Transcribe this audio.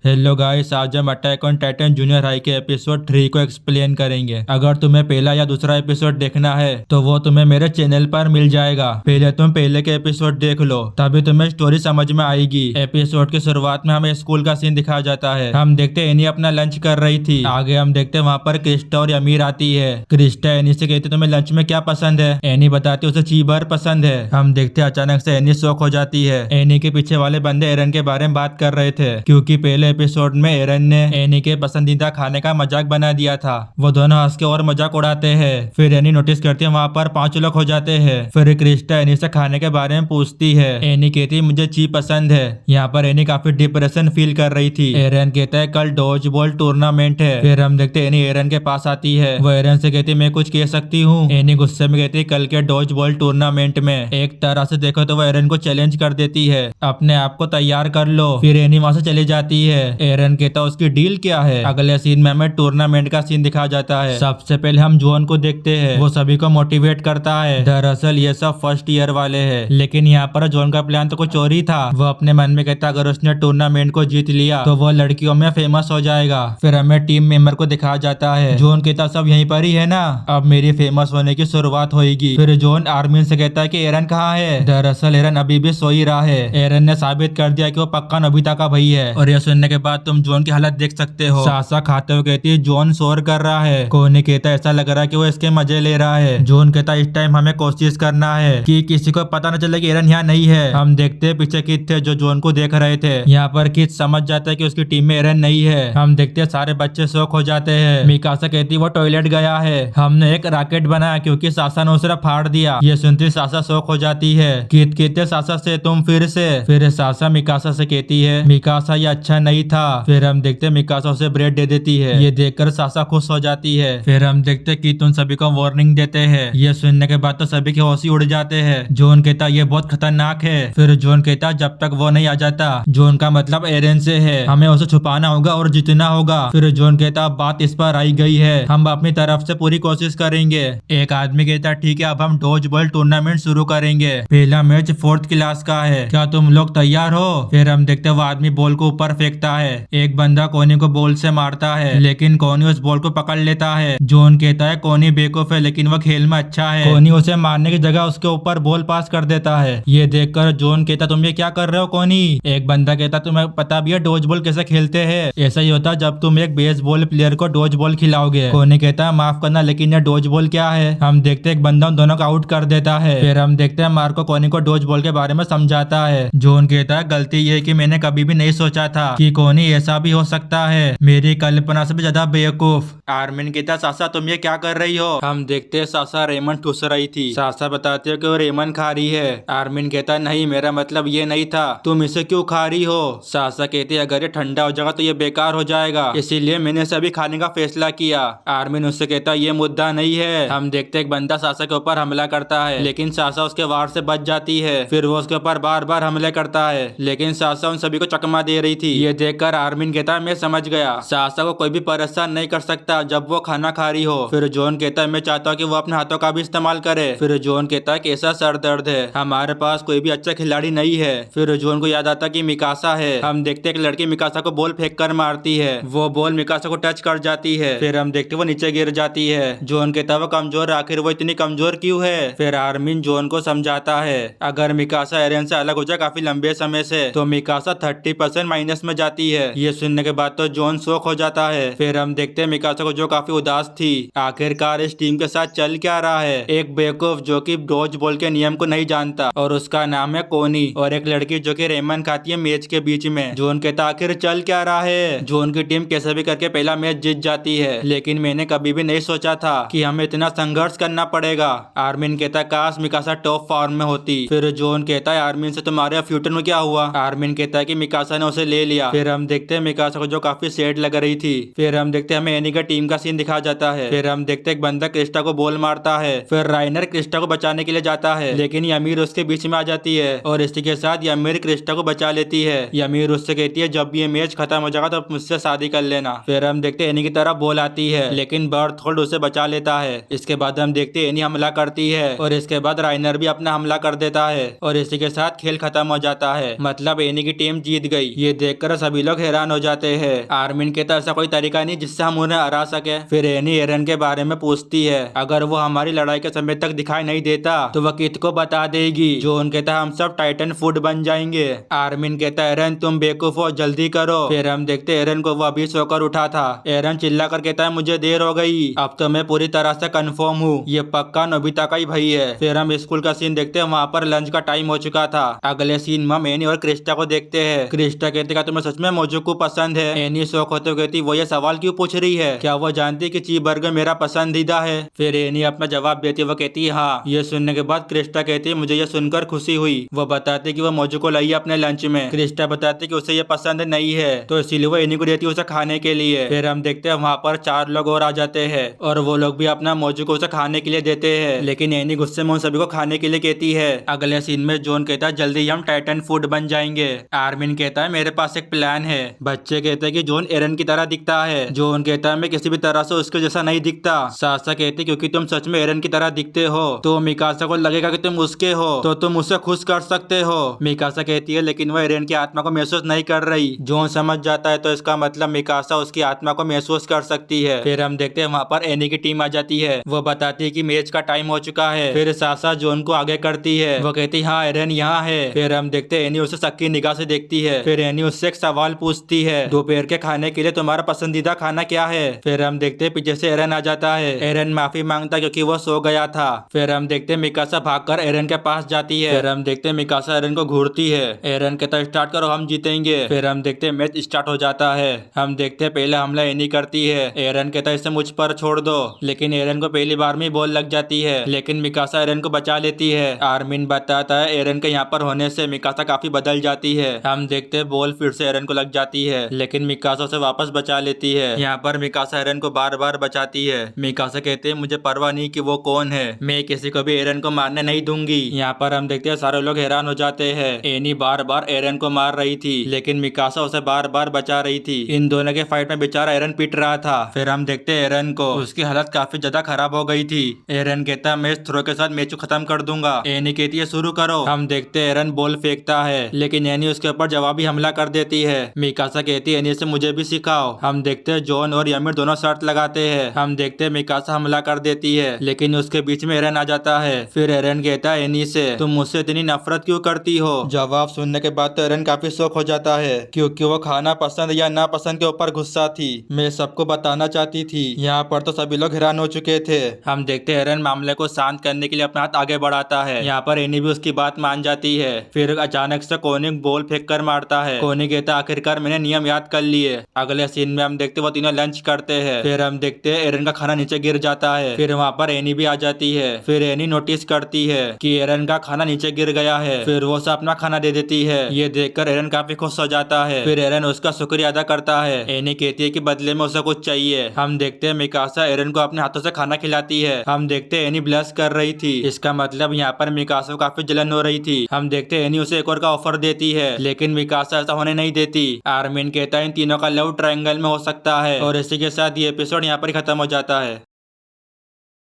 Hello guys, आज हम attack on Titan junior high के एपिसोड 3 को एक्सप्लेन करेंगे। अगर तुम्हें पहला या दूसरा एपिसोड देखना है तो वो तुम्हें मेरे चैनल पर मिल जाएगा। पहले तुम पहले के एपिसोड देख लो, तभी तुम्हें स्टोरी समझ में आएगी। एपिसोड की शुरुआत में हमें स्कूल का सीन दिखाया जाता है। हम देखते एनी अपना लंच कर रही थी। आगे हम देखते वहाँ पर क्रिस्टा और अमीर आती है। क्रिस्टा एनी से कहती तुम्हें लंच में क्या पसंद है। एनी बताती उसे चीबर पसंद है। हम देखते अचानक से एनी शॉक हो जाती है। एनी के पीछे वाले बंदे एरन के बारे में बात कर रहे थे, क्योंकि पहले एपिसोड में एरन ने एनी के पसंदीदा खाने का मजाक बना दिया था। वो दोनों हंस के और मजाक उड़ाते हैं। फिर एनी नोटिस करती है वहाँ पर 5 लोग हो जाते हैं। फिर क्रिस्टा एनी से खाने के बारे में पूछती है। एनी कहती है मुझे ची पसंद है। यहाँ पर एनी काफी डिप्रेशन फील कर रही थी। एरन कहता है कल डॉज बॉल टूर्नामेंट है। फिर हम देखते एनी एरन के पास आती है। वो एरन से कहती मैं कुछ कह सकती हूँ। एनी गुस्से में कहती है कल के डॉज बॉल टूर्नामेंट में एक तरह से देखो तो वो एरन को चैलेंज कर देती है, अपने आप को तैयार कर लो। फिर एनी वहां से चली जाती है। एरन कहता है उसकी डील क्या है। अगले सीन में हमें टूर्नामेंट का सीन दिखाया जाता है। सबसे पहले हम जॉन को देखते हैं। वो सभी को मोटिवेट करता है। दरअसल ये सब फर्स्ट ईयर वाले हैं, लेकिन यहाँ पर जॉन का प्लान तो कुछ और ही था। वो अपने मन में कहता अगर उसने टूर्नामेंट को जीत लिया तो वो लड़कियों में फेमस हो जाएगा। फिर हमें टीम मेंबर को दिखाया जाता है। जॉन कहता सब यहीं पर ही है ना, अब मेरी फेमस होने की शुरुआत होगी। फिर जॉन आर्मिन से कहता है कि एरन कहाँ है। दरअसल एरन अभी भी सो ही रहा है। एरन ने साबित कर दिया कि वो पक्का नोबिता का भाई है। और यह सुनने के बाद तुम जॉन की हालत देख सकते हो। सासा खाते हुए कहती है जॉन शोर कर रहा है। कोनी कहता है ऐसा लग रहा है कि वो इसके मजे ले रहा है। जॉन कहता है इस टाइम हमें कोशिश करना है कि किसी को पता न चले कि एरन यहाँ नहीं है। हम देखते हैं पीछे किथ थे जो जॉन को देख रहे थे। यहाँ पर किथ समझ जाता है कि उसकी टीम में एरन नहीं है। हम देखते हैं सारे बच्चे शौक हो जाते हैं। मिकासा कहती है वो टॉयलेट गया है। हमने एक रॉकेट बनाया क्योंकि सासा ने उसे फाड़ दिया। ये सुनती सासा शौक हो जाती है। किथ कहते सासा से तुम फिर से। फिर सासा मिकासा से कहती है मिकासा ये अच्छा नहीं था। फिर हम देखते मिकासा उसे ब्रेड दे देती है। ये देखकर सासा खुश हो जाती है। फिर हम देखते कि तुम सभी को वार्निंग देते हैं। ये सुनने के बाद तो सभी के होश ही उड़ जाते हैं। जॉन कहता ये बहुत खतरनाक है। फिर जॉन कहता जब तक वो नहीं आ जाता, जॉन का मतलब एरन से है, हमें उसे छुपाना होगा और जीतना होगा। फिर जॉन कहता बात इस पर आई गई है, हम अपनी तरफ से पूरी कोशिश करेंगे। एक आदमी कहता ठीक है अब हम डॉज बॉल टूर्नामेंट शुरू करेंगे। पहला मैच 4th क्लास का है, क्या तुम लोग तैयार हो। फिर हम देखते वो आदमी बॉल को ऊपर फेंकता है। एक बंदा कोनी को बॉल से मारता है, लेकिन कोनी उस बॉल को पकड़ लेता है। जॉन कहता है कोनी बेवकूफ है लेकिन वह खेल में अच्छा है। कोनी उसे मारने की जगह उसके ऊपर बॉल पास कर देता है। ये देखकर जॉन कहता तुम ये क्या कर रहे हो कोनी। एक बंदा कहता तुम्हें पता भी है डॉज बॉल कैसे खेलते हैं। ऐसा ही होता जब तुम एक बेसबॉल प्लेयर को डॉज बॉल खिलाओगे। कोनी कहता है माफ करना लेकिन ये डॉज बॉल क्या है। हम देखते एक बंदा उन दोनों को आउट कर देता है। फिर हम देखते हैं मार्को कोनी को डॉज बॉल के बारे में समझाता है। जॉन कहता है गलती ये कि मैंने कभी भी नहीं सोचा था कि कोनी ऐसा भी हो सकता है, मेरी कल्पना से भी ज्यादा बेवकूफ। आर्मिन कहता सासा तुम ये क्या कर रही हो। हम देखते हैं सासा रेमन ठुस रही थी। सासा बताती है कि वो रेमन खा रही है। आर्मिन कहता नहीं मेरा मतलब ये नहीं था, तुम इसे क्यों खा रही हो। सासा कहती है अगर ये ठंडा हो जाएगा तो ये बेकार हो जाएगा, इसीलिए मैंने इसे अभी खाने का फैसला किया। आर्मिन उससे कहता ये मुद्दा नहीं है। हम देखते एक बंदा सासा के ऊपर हमला करता है, लेकिन सासा उसके वार से बच जाती है। फिर वो उसके ऊपर बार बार हमले करता है, लेकिन सासा उन सभी को चकमा दे रही थी। ये देखकर आर्मिन कहता मैं समझ गया, सासा को कोई भी परेशान नहीं कर सकता जब वो खाना खा रही हो। फिर जॉन कहता है मैं चाहता हूँ कि वो अपने हाथों का भी इस्तेमाल करे। फिर जॉन कहता है कैसा सर दर्द है, हमारे पास कोई भी अच्छा खिलाड़ी नहीं है। फिर जॉन को याद आता कि मिकासा है। हम देखते एक लड़की मिकासा को बॉल फेंक कर मारती है। वो बॉल मिकासा को टच कर जाती है। फिर हम देखते वो नीचे गिर जाती है। जॉन कहता वो कमजोर, आखिर वो इतनी कमजोर क्यों है। फिर आर्मिन जॉन को समझाता है अगर मिकासा एरन से अलग हो जाए काफी लंबे समय से तो मिकासा 30% माइनस में जाती है। ये सुनने के बाद तो जॉन शॉक हो जाता है। फिर हम देखते हैं मिकासा को जो काफी उदास थी। आखिरकार इस टीम के साथ चल क्या रहा है, एक बेवकूफ जो कि डॉज बॉल के नियम को नहीं जानता और उसका नाम है कोनी, और एक लड़की जो कि रेमन खाती है मैच के बीच में। जॉन कहता आखिर चल क्या रहा है। जॉन की टीम कैसे भी करके पहला मैच जीत जाती है, लेकिन मैंने कभी भी नहीं सोचा था कि हमें इतना संघर्ष करना पड़ेगा। आर्मिन कहता काश मिकासा टॉप फॉर्म में होती। फिर जॉन कहता है आर्मिन से तुम्हारे फ्यूचर में क्या हुआ। आर्मिन कहता है कि मिकासा ने उसे ले लिया। फिर हम देखते हैं मिकासा को जो काफी सैड लग रही थी। फिर हम देखते हैं हमें एनी का टीम का सीन दिखाया जाता है। फिर हम देखते हैं एक बंदा क्रिस्टा को बॉल मारता है। फिर राइनर क्रिस्टा को बचाने के लिए जाता है, लेकिन यमीर उसके बीच में आ जाती है और इसी के साथ यमीर क्रिस्टा को बचा लेती है। यमीर उससे कहती है जब ये मैच खत्म हो जाएगा तो मुझसे शादी कर लेना। फिर हम देखते हैं एनी की तरफ बॉल आती है, लेकिन बर्थोल्ड उसे बचा लेता है। इसके बाद हम देखते हैं एनी हमला करती है और इसके बाद राइनर भी अपना हमला कर देता है और इसी के साथ खेल खत्म हो जाता है। मतलब एनी की टीम जीत गई। ये देखकर सभी सभी लोग हैरान हो जाते हैं। आर्मिन कहता है ऐसा कोई तरीका नहीं जिससे हम उन्हें हरा सके। फिर एनी एरन के बारे में पूछती है, अगर वो हमारी लड़ाई के समय तक दिखाई नहीं देता तो वह कित को बता देगी। जॉन कहता है हम सब टाइटन फूड बन जाएंगे। आर्मिन कहता है एरन तुम बेवकूफ हो, जल्दी करो। फिर हम देखते एरन को वो अभी सोकर उठा था। एरन चिल्ला कर कहता है मुझे देर हो गई, अब तो मैं पूरी तरह से कंफर्म हूँ ये पक्का नोबिता का ही भाई है। फिर हम स्कूल का सीन देखते हैं, वहाँ पर लंच का टाइम हो चुका था। अगले सीन में हम एनी और क्रिस्टा को देखते हैं। क्रिस्टा कहते क्या तुम्हें सच में मोजुको पसंद है? एनी शौक होते हुए कहती वो ये सवाल क्यों पूछ रही है, क्या वो जानती कि चीज बर्गर मेरा पसंदीदा है? फिर एनी अपना जवाब देती वो कहती है हाँ। ये सुनने के बाद क्रिस्टा कहती है मुझे ये सुनकर खुशी हुई। वो बताती कि वो मोजुको लाई है अपने लंच में। क्रिस्टा बताती कि उसे ये पसंद नहीं है तो इसीलिए वो एनी को देती है उसे खाने के लिए। फिर हम देखते हैं वहाँ पर 4 लोग और आ जाते हैं और वो लोग भी अपना मोजुको उसे खाने के लिए देते हैं, लेकिन एनी गुस्से में उन सभी को खाने के लिए कहती है। अगले सीन में जॉन कहता है जल्दी हम टाइटन फूड बन जाएंगे। आर्मिन कहता है मेरे पास एक प्लान है। बच्चे कहते हैं कि जॉन एरन की तरह दिखता है। जॉन कहता है मैं किसी भी तरह से उसके जैसा नहीं दिखता। सासा कहती क्योंकि तुम सच में एरन की तरह दिखते हो तो मिकासा को लगेगा कि तुम उसके हो तो तुम उसे खुश कर सकते हो। मिकासा कहती है लेकिन वह एरन की आत्मा को महसूस नहीं कर रही। जॉन समझ जाता है तो इसका मतलब मिकासा उसकी आत्मा को महसूस कर सकती है। फिर हम देखते हैं वहाँ पर एनी की टीम आ जाती है। वो बताती है कि मैच का टाइम हो चुका है। फिर सासा जॉन को आगे करती है। वो कहती है हाँ एरन यहाँ है। फिर हम देखते हैं एनी उसे शक निगाह से देखती है। फिर एनी उससे एक सवाल पूछती है दोपहर के खाने के लिए तुम्हारा पसंदीदा खाना क्या है? फिर हम देखते हैं पीछे से एरन आ जाता है। एरन माफी मांगता क्योंकि वो सो गया था। फिर हम देखते हैं मिकासा भागकर एरन के पास जाती है। फिर हम देखते हैं मिकासा एरन को घूरती है। एरन कहता स्टार्ट करो हम जीतेंगे। फिर हम देखते हैं मैच स्टार्ट हो जाता है। हम देखते हैं पहला हमला एनी करती है। एरन कहता है इसे मुझ पर छोड़ दो, लेकिन एरन को पहली बार में बॉल लग जाती है, लेकिन मिकासा एरन को बचा लेती है। आर्मिन बताता है एरन के यहाँ पर होने से मिकासा काफी बदल जाती है। हम देखते हैं बॉल फिर से एरन को लग जाती है, लेकिन मिकासा उसे वापस बचा लेती है। यहाँ पर मिकासा एरन को बार बार बचाती है। मिकासा कहते हैं मुझे परवाह नहीं कि वो कौन है, मैं किसी को भी एरन को मारने नहीं दूंगी। यहाँ पर हम देखते हैं सारे लोग हैरान हो जाते हैं। एनी बार बार एरन को मार रही थी, लेकिन मिकासा उसे बार बार बचा रही थी। इन दोनों के फाइट में बेचारा एरन पिट रहा था। फिर हम देखते हैं एरन को, उसकी हालत काफी ज्यादा खराब हो गई थी। एरन कहता मैं इस थ्रो के साथ मैच को खत्म कर दूंगा। एनी कहती है शुरू करो। हम देखते हैं एरन बॉल फेंकता है, लेकिन एनी उसके ऊपर जवाबी हमला कर देती है। मिकासा कहती है एनी से मुझे भी सिखाओ। हम देखते हैं जॉन और यमिर दोनों शर्त लगाते हैं। हम देखते हैं मिकासा हमला कर देती है, लेकिन उसके बीच में एरन आ जाता है। फिर एरन कहता है एनी से तुम मुझसे इतनी नफरत क्यों करती हो? जवाब सुनने के बाद तो एरन काफी शौक हो जाता है, क्योंकि वो खाना पसंद या नापसंद के ऊपर गुस्सा थी। मैं सबको बताना चाहती थी। यहाँ पर तो सभी लोग हैरान हो चुके थे। हम देखते हैं एरन मामले को शांत करने के लिए अपना हाथ आगे बढ़ाता है। यहाँ पर एनी भी उसकी बात मान जाती है। फिर अचानक से कोनिक बॉल फेंक कर मारता है। कोनिक कहता आखिरकार मैंने नियम याद कर लिए। अगले सीन में हम देखते वो तीनों लंच करते हैं। फिर हम देखते हैं एरन का खाना नीचे गिर जाता है। फिर वहाँ पर एनी भी आ जाती है। फिर एनी नोटिस करती है कि एरन का खाना नीचे गिर गया है। फिर वो उसे अपना खाना दे देती है। ये देखकर एरन काफी खुश हो जाता है। फिर एरन उसका शुक्रिया अदा करता है। एनी कहती है कि बदले में उसे कुछ चाहिए। हम देखते हैं मिकासा एरन को अपने हाथों से खाना खिलाती है। हम देखते हैं एनी ब्लश कर रही थी, इसका मतलब यहाँ पर मिकासा को काफी जलन हो रही थी। हम देखते हैं एनी उसे एक और का ऑफर देती है, लेकिन मिकासा ऐसा होने नहीं देती। आर्मिन कहता है इन तीनों का लव ट्रायंगल में हो सकता है। और इसी के साथ ये एपिसोड यहाँ पर खत्म हो जाता है।